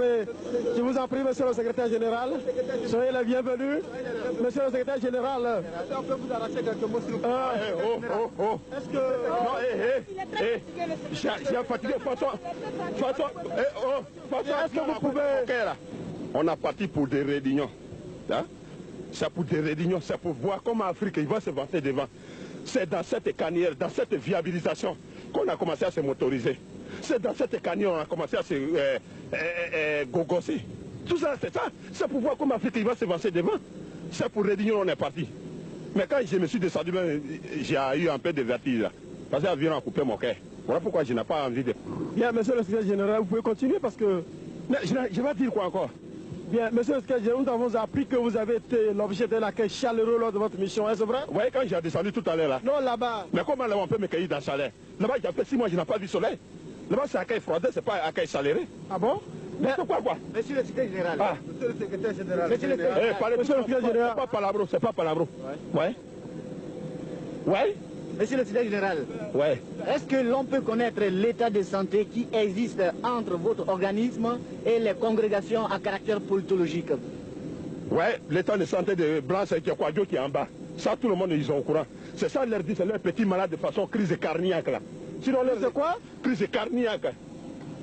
Je vous en prie, monsieur le secrétaire général. Soyez le bienvenu. Monsieur le secrétaire général. On peut vous arracher quelques mots s'il vous plaît. Est-ce que... Non, j'ai fatigué. Est-ce que vous pouvez... On a parti pour des réunions. Hein? C'est pour des réunions, c'est pour voir comment l'Afrique va se vanter devant. C'est dans cette carrière, dans cette viabilisation qu'on a commencé à se motoriser. C'est dans cette carrière qu'on a commencé à se gogosser. Tout ça, c'est ça. C'est pour voir comment l'Afrique va se vanter devant. C'est pour réunion, on est parti. Mais quand je me suis descendu, j'ai eu un peu de vertige là. Parce que l'avion a coupé mon cœur. Voilà pourquoi je n'ai pas envie de... Bien, monsieur le secrétaire général, vous pouvez continuer parce que... Mais je vais dire quoi encore? Bien, monsieur le secrétaire général, nous avons appris que vous avez été l'objet d'un accueil chaleureux lors de votre mission, est-ce vrai? Vous voyez, quand j'ai descendu tout à l'heure là. Non, là-bas. Mais comment là on peut me cueillir dans le chalet? Là-bas, il y a fait 6 mois, je n'ai pas vu le soleil. Là-bas, c'est accueil froid, c'est pas accueil chaleureux. Ah bon? Mais c'est quoi? Monsieur le secrétaire général. Ah. Monsieur le secrétaire général. Monsieur le secrétaire général. C'est pas palabro, c'est pas palabro. Ouais. Ouais. Monsieur le secrétaire général. Ouais. Est-ce que l'on peut connaître l'état de santé qui existe entre votre organisme et les congrégations à caractère politologique? Ouais, l'état de santé de Blanc, c'est Kwadjo qui est en bas. Ça, tout le monde, ils sont au courant. C'est ça, leur dit, c'est leur petit malade de façon crise cardiaque là. Sinon, leur c'est quoi? Crise cardiaque.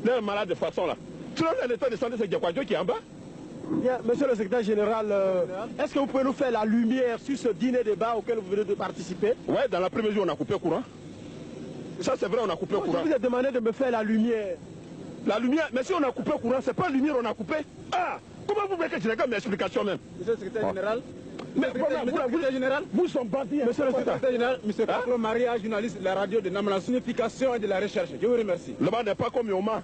Leur malade de façon là. Sinon, l'état de santé, c'est Kwadjo qui est en bas. Bien, monsieur le secrétaire général, est-ce que vous pouvez nous faire la lumière sur ce dîner débat auquel vous venez de participer? Ouais, dans l'après-midi, on a coupé le courant. Ça, c'est vrai, on a coupé le courant. Je vous ai demandé de me faire la lumière. La lumière, mais si on a coupé le courant, c'est pas la lumière, on a coupé. Ah! Comment vous voulez que je regarde mes explications même? Monsieur le secrétaire général. Mais voilà, vous sont bandits. Monsieur le secrétaire général, monsieur Kaklo Maria, journaliste de la radio de Namala, signification et de la recherche. Je vous remercie. Là-bas n'est pas comme Yoma.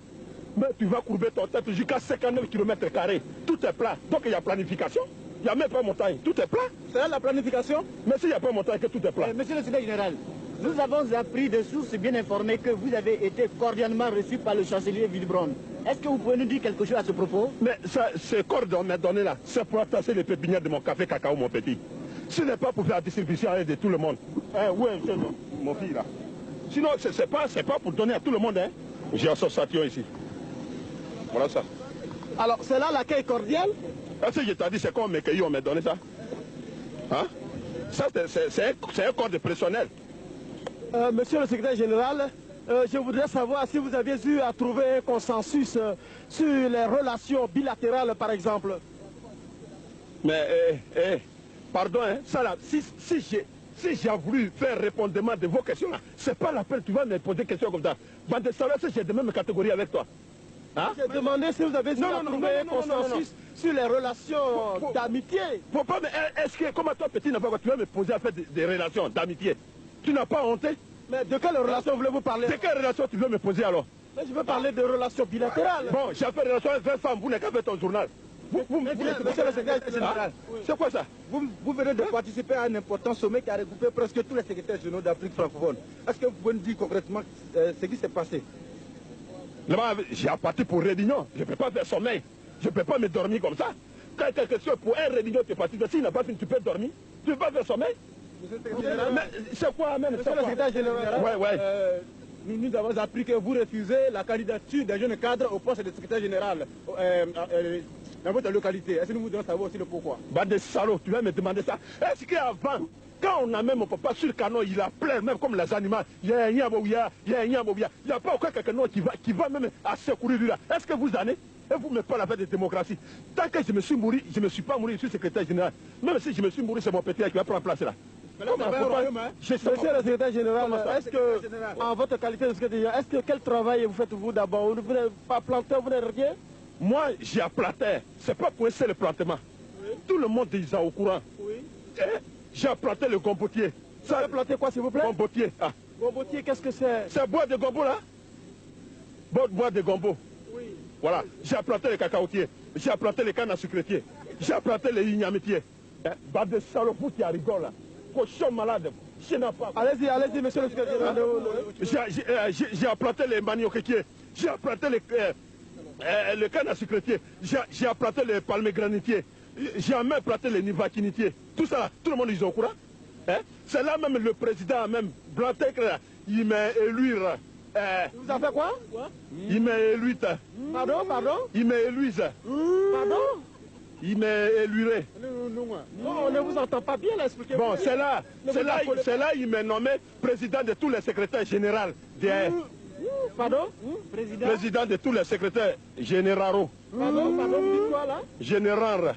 Mais tu vas courber ton tête jusqu'à 59 km². Tout est plat. Donc il y a planification. Il n'y a même pas montagne. Tout est plat. C'est là la planification? Mais s'il n'y a pas montagne, que tout est plat. Monsieur le secrétaire général, nous avons appris de sources bien informées que vous avez été cordialement reçu par le chancelier Wilbron. Est-ce que vous pouvez nous dire quelque chose à ce propos? Mais ce corps qu'on m'a donné là, c'est pour attacher les pépinières de mon café cacao, mon petit. Ce n'est pas pour faire la distribution de tout le monde. Oui, mon fils là. Sinon, c'est pas pour donner à tout le monde. Hein. J'ai association ici. Voilà ça. Alors, c'est là l'accueil cordial? Est-ce que je t'ai dit, c'est qu'on m'a cueilli, on m'a donné ça? Hein? Ça, c'est un corps de personnel. Monsieur le secrétaire général, je voudrais savoir si vous aviez eu à trouver un consensus sur les relations bilatérales, par exemple. Mais, pardon, hein, ça là, si j'ai voulu faire répondement de vos questions là, c'est pas la peine, tu vas me poser des questions comme ça. Bande de salauds, j'ai de même catégorie avec toi. Hein? J'ai demandé si vous avez eu à trouver un consensus sur les relations d'amitié. Faut pas, mais est-ce que, comme toi petit, tu vas me poser à faire des relations d'amitié? Tu n'as pas honte? Mais de quelle relation voulez-vous parler? De quelle relation tu veux me poser alors? Mais je veux parler de relations bilatérales. Bon, j'ai fait des relations avec 20 femmes, vous n'avez qu'à faire ton journal. Monsieur le secrétaire général, c'est quoi ça? Vous venez de participer à un important sommet qui a regroupé presque tous les secrétaires généraux d'Afrique francophone. Est-ce que vous pouvez nous dire concrètement ce qui s'est passé? Là-bas, j'ai parti pour réunion. Je ne peux pas faire sommeil. Je ne peux pas me dormir comme ça. Quand quelque chose pour un réunion, tu es parti. S'il n'a pas fini, tu peux dormir. Tu ne peux pas faire sommeil. Mais c'est quoi même? Monsieur le secrétaire général, nous avons appris que vous refusez la candidature des jeunes cadres au poste de secrétaire général dans votre localité. Est-ce que nous voudrions savoir aussi le pourquoi? Bande de salauds, tu vas me demander ça. Est-ce qu'avant, quand on a même mon papa sur le canon, il a plein, même comme les animaux, il y a un yabouya, il y a un yabouya. Il n'y a pas aucun quelqu'un qui va même à secourir lui là. Est-ce que vous en avez? Et vous me parlez avec de démocratie. Tant que je me suis mouru, je ne me suis pas mouru, je suis secrétaire général. Même si je me suis mouru, c'est mon petit qui va prendre place là. Monsieur le secrétaire général, est-ce que, en votre qualité de secrétaire général, quel travail vous faites-vous d'abord? Vous n'êtes pas planteur, vous n'êtes rien? Moi, j'ai un planteur. C'est pas pour essayer le plantement. Oui. Tout le monde est au courant. Oui. J'ai planté le gombotier. Ça a planté quoi, s'il vous plaît? Gombotier. Ah. Gombotier, qu'est-ce que c'est? C'est bois de gombo là? Bois de gombo. Oui. Voilà. J'ai planté les cacaotiers. J'ai planté les cannes à sucretiers. J'ai planté les ignamitiers. Bande de salopes qui rigolent là. Cochon malade. Je n'ai pas. Allez-y, monsieur le secrétaire général. J'ai planté les manioquetiers. J'ai planté le canne à sucretier. J'ai planté les palmiers granitiers. J'ai même planté les nivaquinitiers. Tout ça là, tout le monde est au courant. Hein? C'est là même le président, même Blantek, il m'a élu Vous avez fait quoi? Il m'a élu. Pardon? Il m'a élu. Pardon? Il m'a élué. Non, on ne vous entend pas bien, là, expliquez-vous. Bon, c'est là, il m'a nommé président de tous les secrétaires généraux. Pardon? Président de tous les secrétaires généraux. Pardon, vous dites quoi là? Général.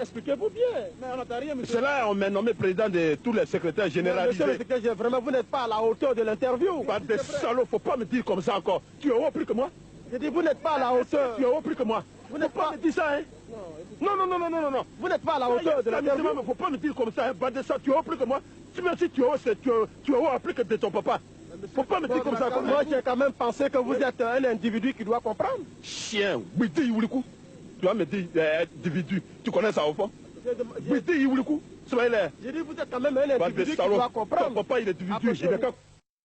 Expliquez-vous bien. Mais on n'entend rien, monsieur. C'est là on m'a nommé président de tous les secrétaires généralisés. Monsieur le secrétaire général, vraiment, vous n'êtes pas à la hauteur de l'interview. Pas de salaud, faut pas me dire comme ça encore. Tu es haut plus que moi. Je dis, vous n'êtes pas à la hauteur. Tu es haut plus que moi. Vous n'êtes pas me dire ça, hein? Non. Vous n'êtes pas à la hauteur de l'interview. Il ne faut pas me dire comme ça, hein? Pas de ça, tu es haut plus que moi. Si même si tu es haut plus que de ton papa. Faut pas me dire comme ça. Moi, j'ai quand même pensé que vous êtes un individu qui doit comprendre. Chien, Bidi Iwulikou. Tu vas me dire individu. Tu connais ça au fond? Bidi Iwulikou. Je dis, vous êtes quand même un individu qui doit comprendre. Ton papa, il est individu.